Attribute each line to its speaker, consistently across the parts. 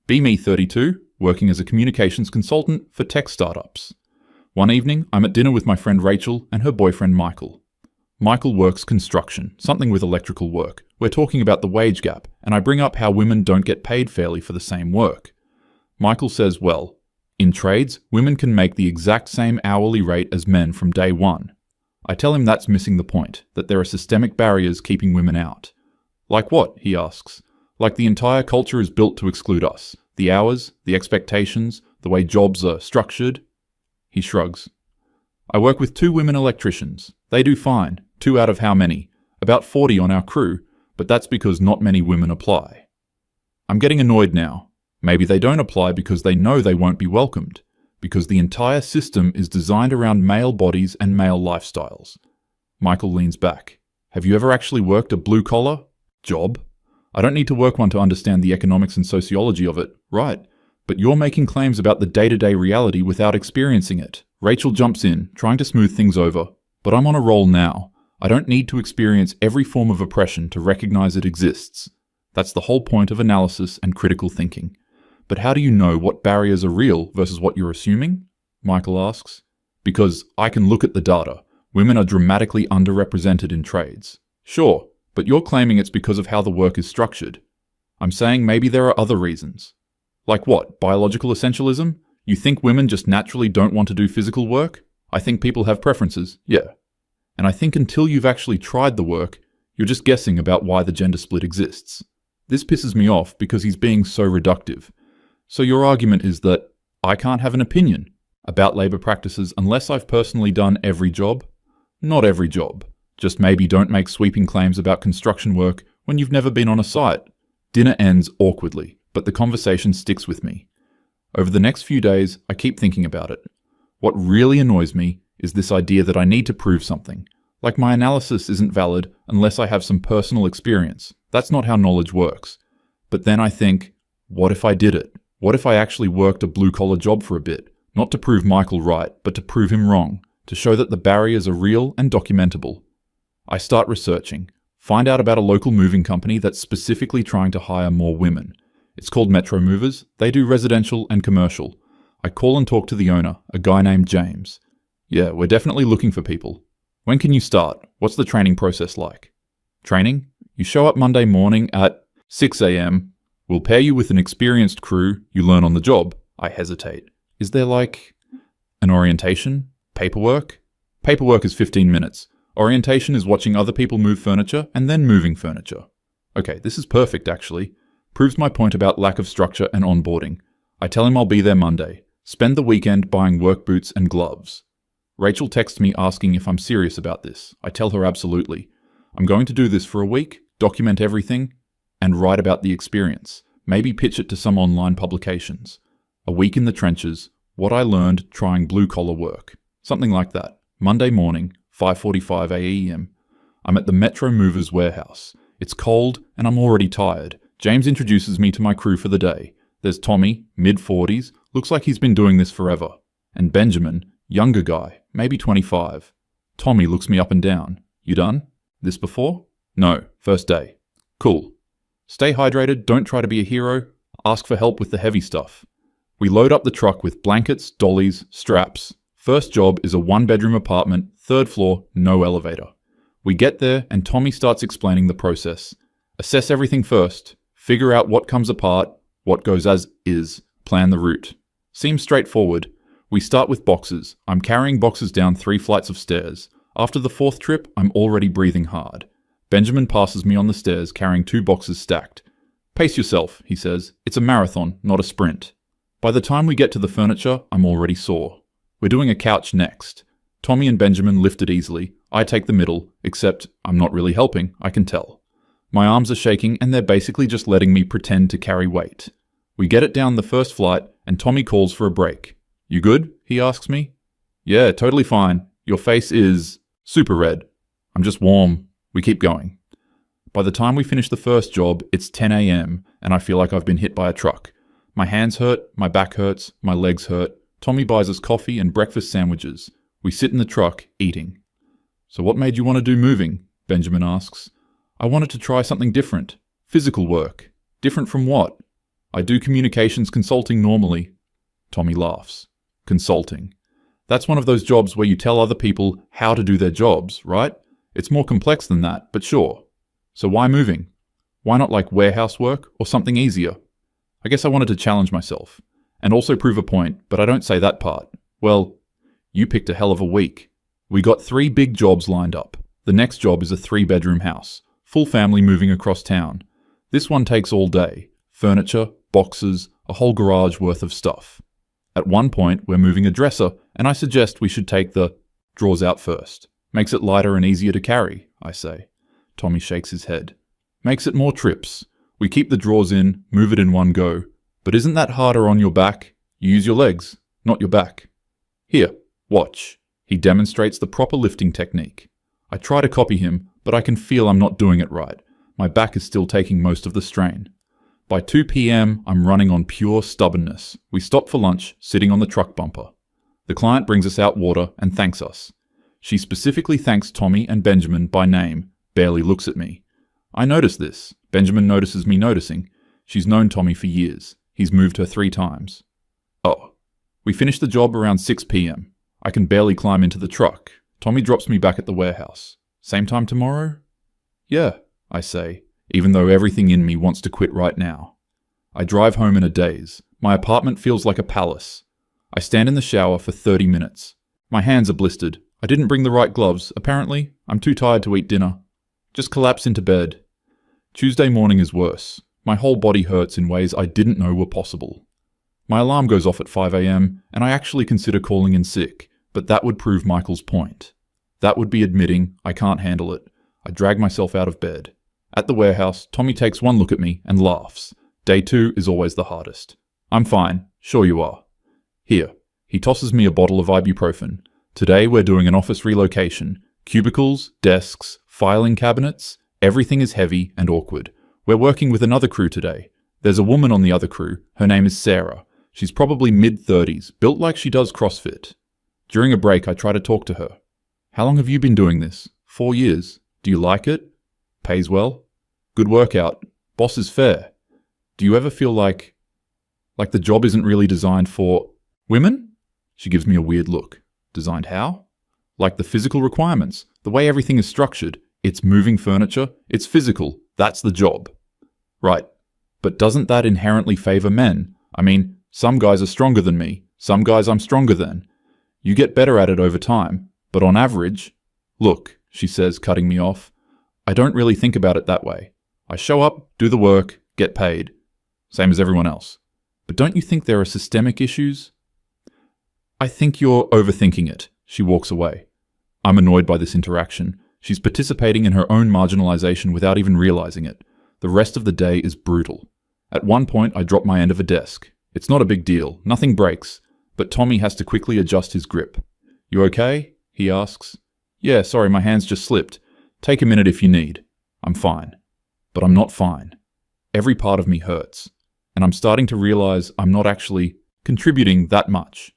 Speaker 1: Be me 32, working as a communications consultant for tech startups. One evening, I'm at dinner with my friend Rachel and her boyfriend Michael. Michael works construction, something with electrical work. We're talking about the wage gap, and I bring up how women don't get paid fairly for the same work. Michael says, well, in trades, women can make the exact same hourly rate as men from day one. I tell him that's missing the point, that there are systemic barriers keeping women out. Like what? He asks. Like the entire culture is built to exclude us. The hours, the expectations, the way jobs are structured. He shrugs. I work with 2 women electricians. They do fine. 2 out of how many? About 40 on our crew, but that's because not many women apply. I'm getting annoyed now. Maybe they don't apply because they know they won't be welcomed, because the entire system is designed around male bodies and male lifestyles. Michael leans back. Have you ever actually worked a blue-collar job? I don't need to work one to understand the economics and sociology of it, right? But you're making claims about the day-to-day reality without experiencing it. Rachel jumps in, trying to smooth things over. But I'm on a roll now. I don't need to experience every form of oppression to recognize it exists. That's the whole point of analysis and critical thinking. But how do you know what barriers are real versus what you're assuming? Michael asks. Because I can look at the data. Women are dramatically underrepresented in trades. Sure, but you're claiming it's because of how the work is structured. I'm saying maybe there are other reasons. Like what? Biological essentialism? You think women just naturally don't want to do physical work? I think people have preferences, yeah. And I think until you've actually tried the work, you're just guessing about why the gender split exists. This pisses me off because he's being so reductive. So your argument is that I can't have an opinion about labour practices unless I've personally done every job? Not every job. Just maybe don't make sweeping claims about construction work when you've never been on a site. Dinner ends awkwardly, but the conversation sticks with me. Over the next few days, I keep thinking about it. What really annoys me is this idea that I need to prove something. Like my analysis isn't valid unless I have some personal experience. That's not how knowledge works. But then I think, what if I did it? What if I actually worked a blue-collar job for a bit? Not to prove Michael right, but to prove him wrong. To show that the barriers are real and documentable. I start researching. Find out about a local moving company that's specifically trying to hire more women. It's called Metro Movers. They do residential and commercial. I call and talk to the owner, a guy named James. Yeah, we're definitely looking for people. When can you start? What's the training process like? Training? You show up Monday morning at 6 a.m. We'll pair you with an experienced crew. You learn on the job. I hesitate. Is there like an orientation? Paperwork? Paperwork is 15 minutes. Orientation is watching other people move furniture and then moving furniture. Okay, this is perfect actually. Proves my point about lack of structure and onboarding. I tell him I'll be there Monday. Spend the weekend buying work boots and gloves. Rachel texts me asking if I'm serious about this. I tell her absolutely. I'm going to do this for a week, document everything, and write about the experience. Maybe pitch it to some online publications. A week in the trenches, what I learned trying blue-collar work. Something like that. Monday morning, 5:45 a.m. I'm at the Metro Movers warehouse. It's cold and I'm already tired. James introduces me to my crew for the day. There's Tommy, mid-40s, looks like he's been doing this forever. And Benjamin, younger guy, maybe 25. Tommy looks me up and down. You done? This before? No, first day. Cool. Stay hydrated, don't try to be a hero. Ask for help with the heavy stuff. We load up the truck with blankets, dollies, straps. First job is a 1-bedroom apartment, 3rd floor, no elevator. We get there and Tommy starts explaining the process. Assess everything first. Figure out what comes apart, what goes as is. Plan the route. Seems straightforward. We start with boxes. I'm carrying boxes down 3 flights of stairs. After the 4th trip, I'm already breathing hard. Benjamin passes me on the stairs carrying 2 boxes stacked. Pace yourself, he says. It's a marathon, not a sprint. By the time we get to the furniture, I'm already sore. We're doing a couch next. Tommy and Benjamin lift it easily. I take the middle, except I'm not really helping, I can tell. My arms are shaking and they're basically just letting me pretend to carry weight. We get it down the first flight and Tommy calls for a break. You good? He asks me. Yeah, totally fine. Your face is super red. I'm just warm. We keep going. By the time we finish the first job, it's 10 a.m. and I feel like I've been hit by a truck. My hands hurt, my back hurts, my legs hurt. Tommy buys us coffee and breakfast sandwiches. We sit in the truck, eating. So what made you want to do moving? Benjamin asks. I wanted to try something different. Physical work. Different from what? I do communications consulting normally. Tommy laughs. Consulting. That's one of those jobs where you tell other people how to do their jobs, right? It's more complex than that, but sure. So why moving? Why not like warehouse work or something easier? I guess I wanted to challenge myself. And also prove a point, but I don't say that part. Well, you picked a hell of a week. We got 3 big jobs lined up. The next job is a 3-bedroom house. Full family moving across town. This one takes all day. Furniture, boxes, a whole garage worth of stuff. At one point, we're moving a dresser, and I suggest we should take the drawers out first. Makes it lighter and easier to carry, I say. Tommy shakes his head. Makes it more trips. We keep the drawers in, move it in one go. But isn't that harder on your back? You use your legs, not your back. Here, watch. He demonstrates the proper lifting technique. I try to copy him, but I can feel I'm not doing it right. My back is still taking most of the strain. By 2 p.m., I'm running on pure stubbornness. We stop for lunch, sitting on the truck bumper. The client brings us out water and thanks us. She specifically thanks Tommy and Benjamin by name, barely looks at me. I notice this. Benjamin notices me noticing. She's known Tommy for years. He's moved her 3 times. Oh. We finish the job around 6 p.m. I can barely climb into the truck. Tommy drops me back at the warehouse. Same time tomorrow? Yeah, I say, even though everything in me wants to quit right now. I drive home in a daze. My apartment feels like a palace. I stand in the shower for 30 minutes. My hands are blistered. I didn't bring the right gloves. Apparently, I'm too tired to eat dinner. Just collapse into bed. Tuesday morning is worse. My whole body hurts in ways I didn't know were possible. My alarm goes off at 5 a.m. and I actually consider calling in sick, but that would prove Michael's point. That would be admitting I can't handle it. I drag myself out of bed. At the warehouse, Tommy takes one look at me and laughs. Day 2 is always the hardest. I'm fine. Sure you are. Here. He tosses me a bottle of ibuprofen. Today we're doing an office relocation. Cubicles, desks, filing cabinets. Everything is heavy and awkward. We're working with another crew today. There's a woman on the other crew. Her name is Sarah. She's probably mid-30s, built like she does CrossFit. During a break, I try to talk to her. How long have you been doing this? 4 years. Do you like it? Pays well? Good workout. Boss is fair. Do you ever feel like the job isn't really designed for women? She gives me a weird look. Designed how? Like the physical requirements, the way everything is structured. It's moving furniture. It's physical. That's the job. Right. But doesn't that inherently favor men? I mean, some guys are stronger than me. Some guys I'm stronger than. You get better at it over time. But on average, look, she says, cutting me off, I don't really think about it that way. I show up, do the work, get paid. Same as everyone else. But don't you think there are systemic issues? I think you're overthinking it. She walks away. I'm annoyed by this interaction. She's participating in her own marginalization without even realizing it. The rest of the day is brutal. At one point, I drop my end of a desk. It's not a big deal. Nothing breaks. But Tommy has to quickly adjust his grip. You okay? He asks. Yeah, sorry, my hands just slipped. Take a minute if you need. I'm fine. But I'm not fine. Every part of me hurts. And I'm starting to realize I'm not actually contributing that much.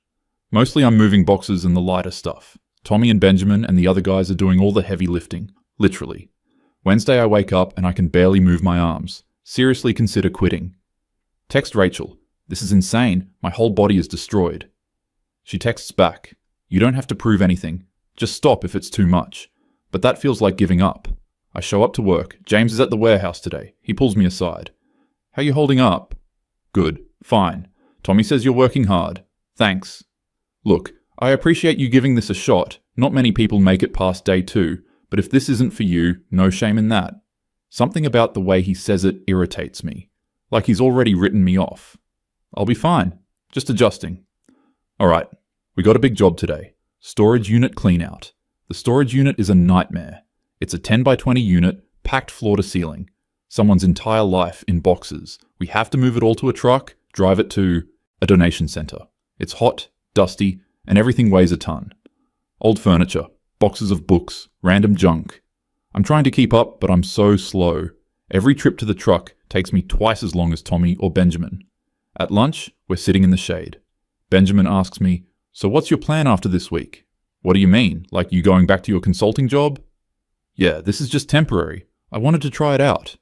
Speaker 1: Mostly I'm moving boxes and the lighter stuff. Tommy and Benjamin and the other guys are doing all the heavy lifting. Literally. Wednesday I wake up and I can barely move my arms. Seriously consider quitting. Text Rachel. This is insane. My whole body is destroyed. She texts back. You don't have to prove anything. Just stop if it's too much. But that feels like giving up. I show up to work. James is at the warehouse today. He pulls me aside. How you holding up? Good. Fine. Tommy says you're working hard. Thanks. Look, I appreciate you giving this a shot. Not many people make it past day 2, but if this isn't for you, no shame in that. Something about the way he says it irritates me. Like he's already written me off. I'll be fine. Just adjusting. Alright, we got a big job today. Storage unit cleanout. The storage unit is a nightmare. It's a 10 by 20 unit, packed floor to ceiling. Someone's entire life in boxes. We have to move it all to a truck, drive it to a donation center. It's hot, dusty, and everything weighs a ton. Old furniture, boxes of books, random junk. I'm trying to keep up, but I'm so slow. Every trip to the truck takes me twice as long as Tommy or Benjamin. At lunch, we're sitting in the shade. Benjamin asks me, so what's your plan after this week? What do you mean? Like you going back to your consulting job? Yeah, this is just temporary. I wanted to try it out.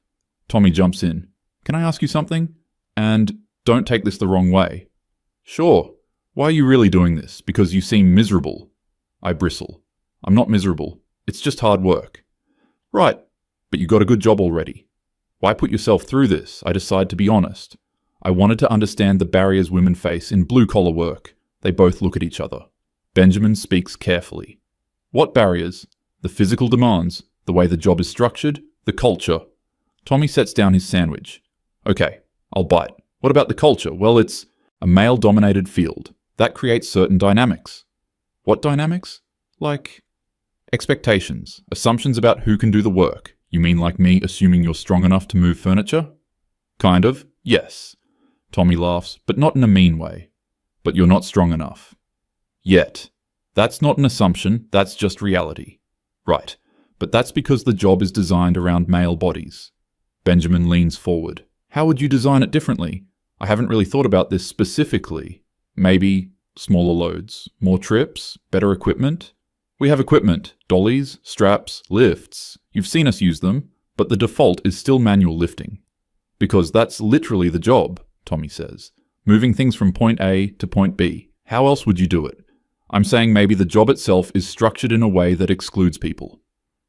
Speaker 1: Tommy jumps in. Can I ask you something? And don't take this the wrong way. Sure, why are you really doing this? Because you seem miserable. I bristle. I'm not miserable. It's just hard work. Right, but you got a good job already. Why put yourself through this? I decide to be honest. I wanted to understand the barriers women face in blue-collar work. They both look at each other. Benjamin speaks carefully. What barriers? The physical demands, the way the job is structured, the culture. Tommy sets down his sandwich. Okay, I'll bite. What about the culture? Well, it's a male-dominated field. That creates certain dynamics. What dynamics? Like expectations, assumptions about who can do the work. You mean like me assuming you're strong enough to move furniture? Kind of, yes. Tommy laughs, but not in a mean way. But you're not strong enough. Yet. That's not an assumption, that's just reality. Right, but that's because the job is designed around male bodies. Benjamin leans forward. How would you design it differently? I haven't really thought about this specifically. Maybe smaller loads, more trips, better equipment? We have equipment, dollies, straps, lifts. You've seen us use them, but the default is still manual lifting. Because that's literally the job, Tommy says. Moving things from point A to point B. How else would you do it? I'm saying maybe the job itself is structured in a way that excludes people.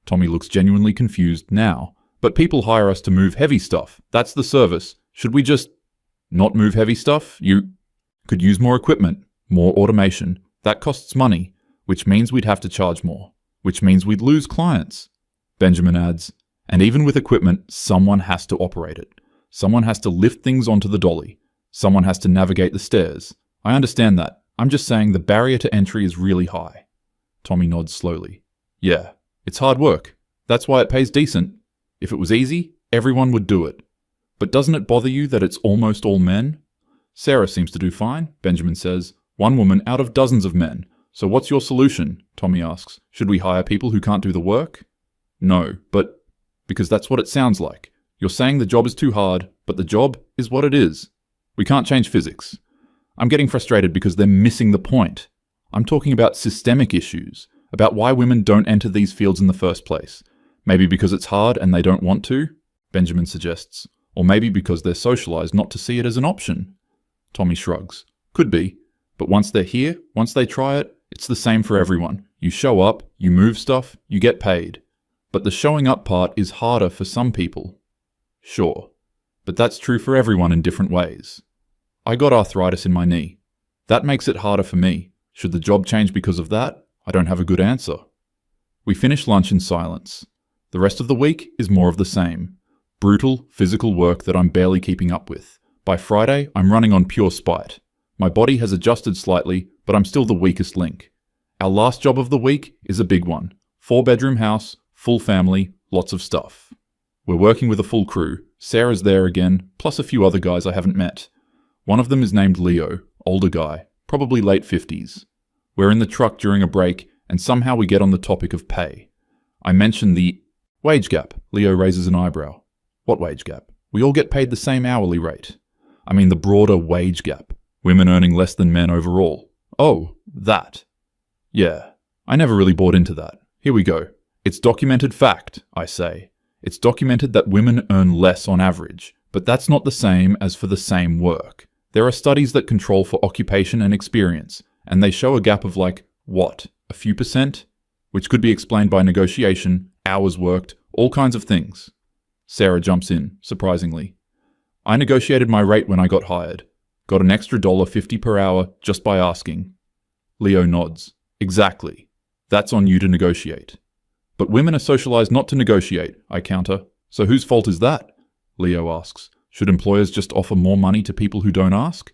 Speaker 1: Tommy looks genuinely confused now. But people hire us to move heavy stuff. That's the service. Should we just not move heavy stuff? You could use more equipment, more automation. That costs money, which means we'd have to charge more, which means we'd lose clients. Benjamin adds, and even with equipment, someone has to operate it. Someone has to lift things onto the dolly. Someone has to navigate the stairs. I understand that. I'm just saying the barrier to entry is really high. Tommy nods slowly. Yeah, it's hard work. That's why it pays decent. If it was easy, everyone would do it. But doesn't it bother you that it's almost all men? Sarah seems to do fine, Benjamin says. One woman out of dozens of men. So what's your solution? Tommy asks. Should we hire people who can't do the work? No, but because that's what it sounds like. You're saying the job is too hard, but the job is what it is. We can't change physics. I'm getting frustrated because they're missing the point. I'm talking about systemic issues, about why women don't enter these fields in the first place. Maybe because it's hard and they don't want to, Benjamin suggests. Or maybe because they're socialized not to see it as an option. Tommy shrugs. Could be. But once they're here, once they try it, it's the same for everyone. You show up, you move stuff, you get paid. But the showing up part is harder for some people. Sure. But that's true for everyone in different ways. I got arthritis in my knee. That makes it harder for me. Should the job change because of that? I don't have a good answer. We finish lunch in silence. The rest of the week is more of the same. Brutal, physical work that I'm barely keeping up with. By Friday, I'm running on pure spite. My body has adjusted slightly, but I'm still the weakest link. Our last job of the week is a big one. 4-bedroom house, full family, lots of stuff. We're working with a full crew. Sarah's there again, plus a few other guys I haven't met. One of them is named Leo, older guy, probably late 50s. We're in the truck during a break, and somehow we get on the topic of pay. I mention the wage gap. Leo raises an eyebrow. What wage gap? We all get paid the same hourly rate. I mean the broader wage gap. Women earning less than men overall. Oh, that. Yeah, I never really bought into that. Here we go. It's documented fact, I say. It's documented that women earn less on average, but that's not the same as for the same work. There are studies that control for occupation and experience, and they show a gap of like, what, a few %? Which could be explained by negotiation, hours worked, all kinds of things. Sarah jumps in, surprisingly. I negotiated my rate when I got hired. Got an extra $1.50 per hour just by asking. Leo nods. Exactly. That's on you to negotiate. But women are socialized not to negotiate, I counter. So whose fault is that? Leo asks. Should employers just offer more money to people who don't ask?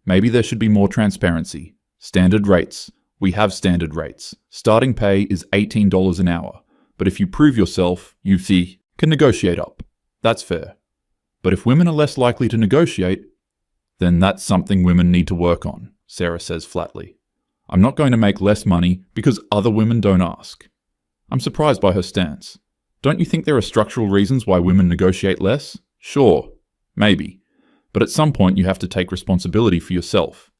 Speaker 1: Maybe there should be more transparency. Standard rates. We have standard rates. Starting pay is $18 an hour. But if you prove yourself, you can negotiate up. That's fair. But if women are less likely to negotiate, then that's something women need to work on, Sarah says flatly. I'm not going to make less money because other women don't ask. I'm surprised by her stance. Don't you think there are structural reasons why women negotiate less? Sure, maybe. But at some point you have to take responsibility for yourself.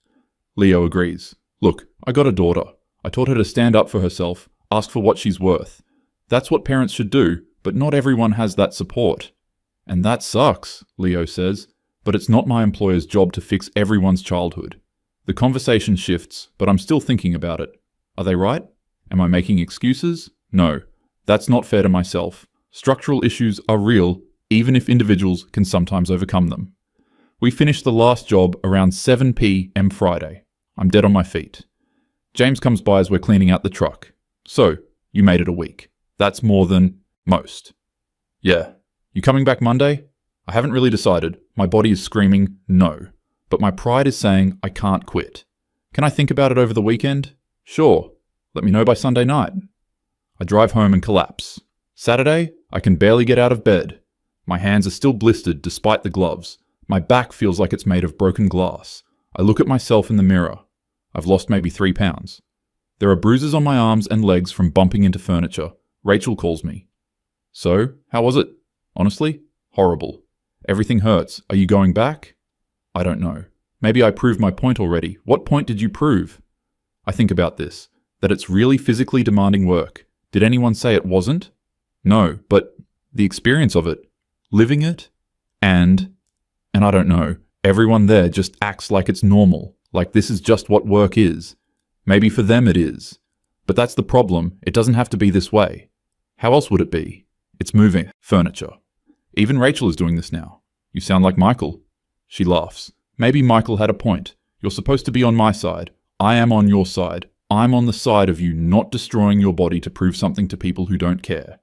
Speaker 1: Leo agrees. Look, I got a daughter. I taught her to stand up for herself, ask for what she's worth. That's what parents should do, but not everyone has that support. And that sucks, Leo says. But it's not my employer's job to fix everyone's childhood. The conversation shifts, but I'm still thinking about it. Are they right? Am I making excuses? No. That's not fair to myself. Structural issues are real, even if individuals can sometimes overcome them. We finished the last job around 7 p.m. Friday. I'm dead on my feet. James comes by as we're cleaning out the truck. So, you made it a week. That's more than most. Yeah. You coming back Monday? I haven't really decided. My body is screaming no. But my pride is saying I can't quit. Can I think about it over the weekend? Sure. Let me know by Sunday night. I drive home and collapse. Saturday, I can barely get out of bed. My hands are still blistered despite the gloves. My back feels like it's made of broken glass. I look at myself in the mirror. I've lost maybe 3 pounds. There are bruises on my arms and legs from bumping into furniture. Rachel calls me. So, how was it? Honestly, horrible. Everything hurts. Are you going back? I don't know. Maybe I proved my point already. What point did you prove? I think about this, that it's really physically demanding work. Did anyone say it wasn't? No, but the experience of it, living it, and I don't know, everyone there just acts like it's normal, like this is just what work is. Maybe for them it is. But that's the problem. It doesn't have to be this way. How else would it be? It's moving furniture. Even Rachel is doing this now. You sound like Michael. She laughs. Maybe Michael had a point. You're supposed to be on my side. I am on your side. I'm on the side of you not destroying your body to prove something to people who don't care.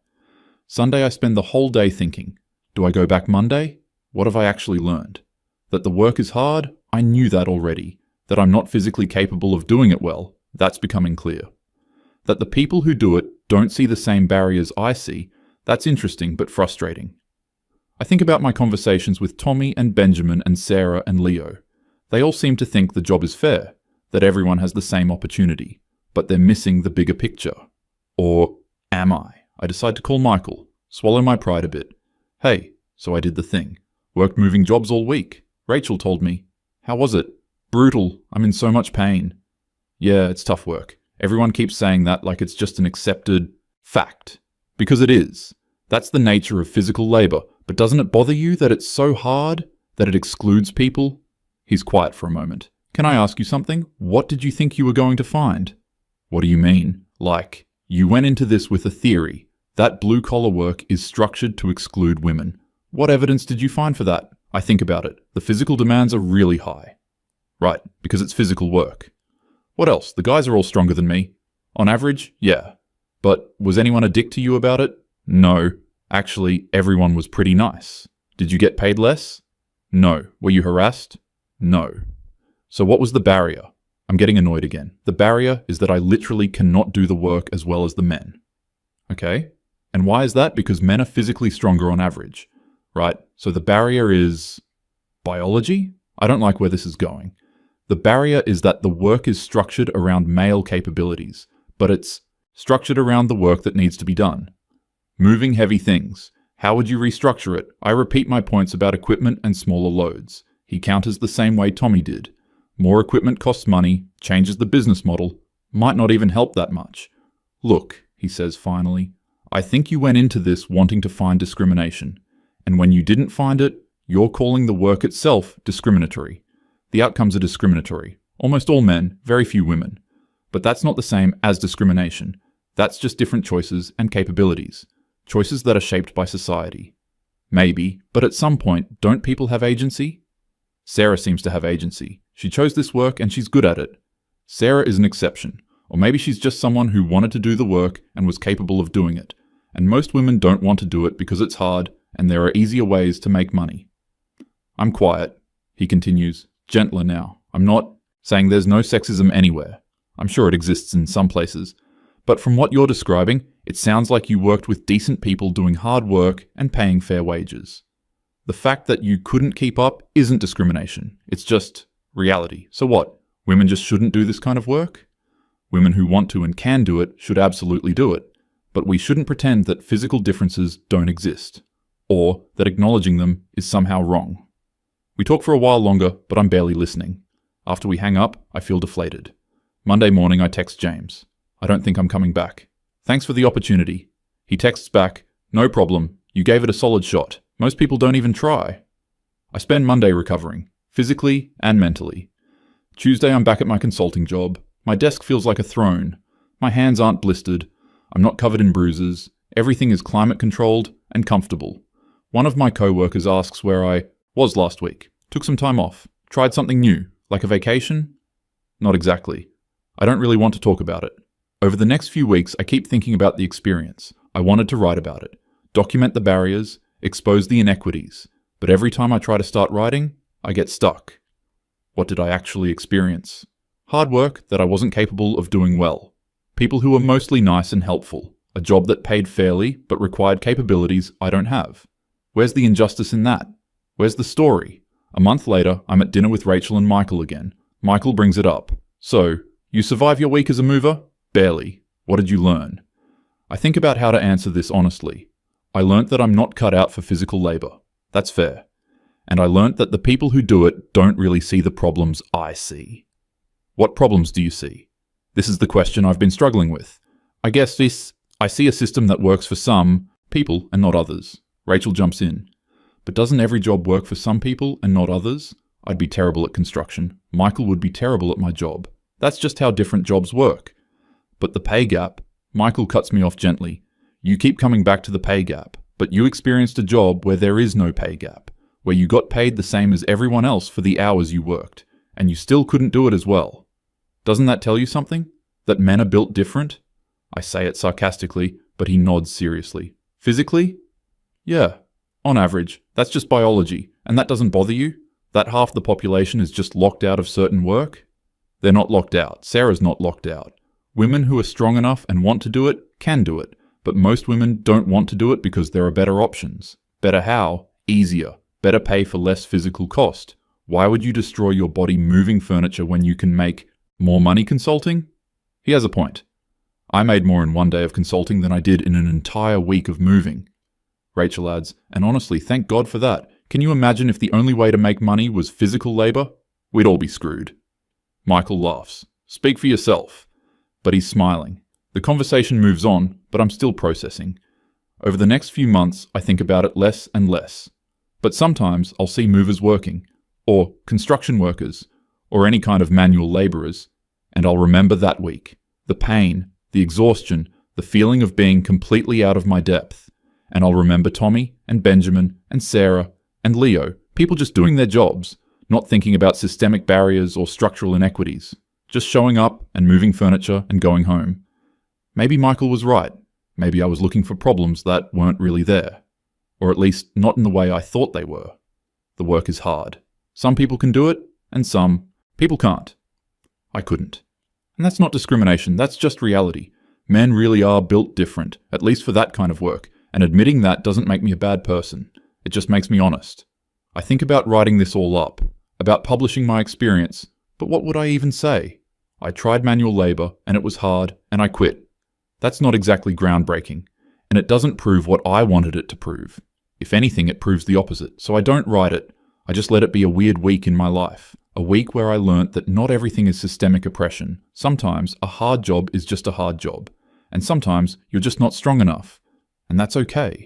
Speaker 1: Sunday I spend the whole day thinking, do I go back Monday? What have I actually learned? That the work is hard? I knew that already. That I'm not physically capable of doing it well? That's becoming clear. That the people who do it don't see the same barriers I see? That's interesting but frustrating. I think about my conversations with Tommy and Benjamin and Sarah and Leo. They all seem to think the job is fair, that everyone has the same opportunity, but they're missing the bigger picture. Or am I? I decide to call Michael, swallow my pride a bit. Hey, so I did the thing. Worked moving jobs all week. Rachel told me. How was it? Brutal. I'm in so much pain. Yeah, it's tough work. Everyone keeps saying that like it's just an accepted fact. Because it is. That's the nature of physical labor. But doesn't it bother you that it's so hard, that it excludes people? He's quiet for a moment. Can I ask you something? What did you think you were going to find? What do you mean? Like, you went into this with a theory. That blue-collar work is structured to exclude women. What evidence did you find for that? I think about it. The physical demands are really high. Right, because it's physical work. What else? The guys are all stronger than me. On average, yeah. But was anyone a dick to you about it? No. Actually, everyone was pretty nice. Did you get paid less? No. Were you harassed? No. So what was the barrier? I'm getting annoyed again. The barrier is that I literally cannot do the work as well as the men. Okay? And why is that? Because men are physically stronger on average. Right? So the barrier is biology? I don't like where this is going. The barrier is that the work is structured around male capabilities, but it's structured around the work that needs to be done. Moving heavy things. How would you restructure it? I repeat my points about equipment and smaller loads. He counters the same way Tommy did. More equipment costs money, changes the business model, might not even help that much. Look, he says finally, I think you went into this wanting to find discrimination. And when you didn't find it, you're calling the work itself discriminatory. The outcomes are discriminatory. Almost all men, very few women. But that's not the same as discrimination. That's just different choices and capabilities. Choices that are shaped by society. Maybe, but at some point, don't people have agency? Sarah seems to have agency. She chose this work and she's good at it. Sarah is an exception. Or maybe she's just someone who wanted to do the work and was capable of doing it. And most women don't want to do it because it's hard and there are easier ways to make money. I'm quiet, he continues, gentler now. I'm not saying there's no sexism anywhere. I'm sure it exists in some places. But from what you're describing, it sounds like you worked with decent people doing hard work and paying fair wages. The fact that you couldn't keep up isn't discrimination. It's just reality. So what? Women just shouldn't do this kind of work? Women who want to and can do it should absolutely do it. But we shouldn't pretend that physical differences don't exist. Or that acknowledging them is somehow wrong. We talk for a while longer, but I'm barely listening. After we hang up, I feel deflated. Monday morning, I text James. I don't think I'm coming back. Thanks for the opportunity. He texts back, no problem. You gave it a solid shot. Most people don't even try. I spend Monday recovering, physically and mentally. Tuesday I'm back at my consulting job. My desk feels like a throne. My hands aren't blistered. I'm not covered in bruises. Everything is climate controlled and comfortable. One of my co-workers asks where I was last week. Took some time off. Tried something new, like a vacation? Not exactly. I don't really want to talk about it. Over the next few weeks, I keep thinking about the experience. I wanted to write about it, document the barriers, expose the inequities. But every time I try to start writing, I get stuck. What did I actually experience? Hard work that I wasn't capable of doing well. People who were mostly nice and helpful. A job that paid fairly but required capabilities I don't have. Where's the injustice in that? Where's the story? A month later, I'm at dinner with Rachel and Michael again. Michael brings it up. So, you survive your week as a mover? Barely. What did you learn? I think about how to answer this honestly. I learnt that I'm not cut out for physical labor. That's fair. And I learnt that the people who do it don't really see the problems I see. What problems do you see? This is the question I've been struggling with. I guess I see a system that works for some people and not others. Rachel jumps in. But doesn't every job work for some people and not others? I'd be terrible at construction. Michael would be terrible at my job. That's just how different jobs work. But the pay gap, Michael cuts me off gently. You keep coming back to the pay gap, but you experienced a job where there is no pay gap, where you got paid the same as everyone else for the hours you worked, and you still couldn't do it as well. Doesn't that tell you something? That men are built different? I say it sarcastically, but he nods seriously. Physically? Yeah, on average. That's just biology, and that doesn't bother you? That half the population is just locked out of certain work? They're not locked out. Sarah's not locked out. Women who are strong enough and want to do it can do it, but most women don't want to do it because there are better options. Better how? Easier. Better pay for less physical cost. Why would you destroy your body moving furniture when you can make more money consulting? He has a point. I made more in one day of consulting than I did in an entire week of moving. Rachel adds, and honestly, thank God for that. Can you imagine if the only way to make money was physical labor? We'd all be screwed. Michael laughs. Speak for yourself. But he's smiling. The conversation moves on, but I'm still processing. Over the next few months, I think about it less and less. But sometimes I'll see movers working, or construction workers, or any kind of manual laborers, and I'll remember that week. The pain, the exhaustion, the feeling of being completely out of my depth. And I'll remember Tommy, and Benjamin, and Sarah, and Leo, people just doing their jobs, not thinking about systemic barriers or structural inequities. Just showing up and moving furniture and going home. Maybe Michael was right. Maybe I was looking for problems that weren't really there. Or at least not in the way I thought they were. The work is hard. Some people can do it, and some people can't. I couldn't. And that's not discrimination, that's just reality. Men really are built different, at least for that kind of work, and admitting that doesn't make me a bad person. It just makes me honest. I think about writing this all up, about publishing my experience, but what would I even say? I tried manual labor, and it was hard, and I quit. That's not exactly groundbreaking, and it doesn't prove what I wanted it to prove. If anything, it proves the opposite, so I don't write it. I just let it be a weird week in my life. A week where I learnt that not everything is systemic oppression. Sometimes a hard job is just a hard job, and sometimes you're just not strong enough, and that's okay.